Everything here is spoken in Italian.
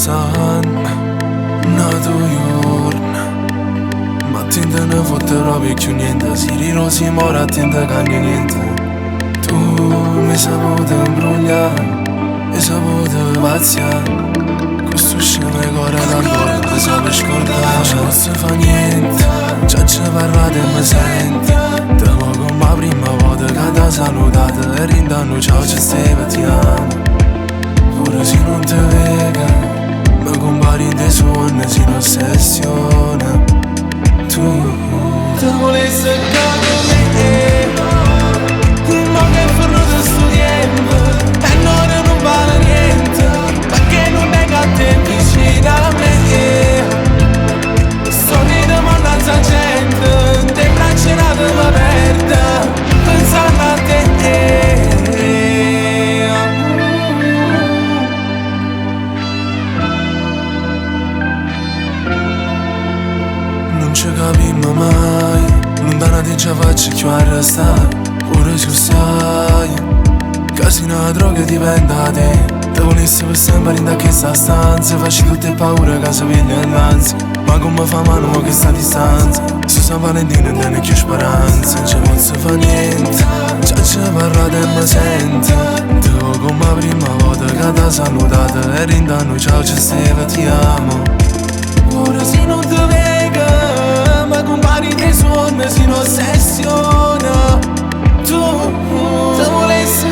passando nato giorno, ma attenta ne fotte proprio più niente. Si riro si muore attenta che non niente. Tu mi saputo imbrogliare e saputo pazziare. Questo scemo è cuore d'amore che sape scordare. Non si fa niente, già ci parlate e mi senti. Te vo come la prima volta che ti salutate e rindanno ciao ci stai ti amo. Pure se non ti vega, mi compari in dei suoni, si non ossessiona. Tu ti volessi cadere ma che farlo di sto tempo e non vale niente, perché non è che te vicino a me. Sono di mannaggia gente, te bracciate la perda, pensando a te. Non ci capimmo mai, lontana ti già faccio più arrestare. Pure se sai, casino la droga dipende da te. Te volessi per sempre in questa stanza, facci tutte paure che si vede l'ansia. Ma come fa mano che sta a distanza? Su San Valentino non è più speranza. Non ci posso fa niente, già ci parlate e mi senti. Te vo come la prima volta che ti salutate e rindanno ciao ci stai ti amo. Pure se non ti vega, ma compari dei suoni si non ossessiona. Tu volessi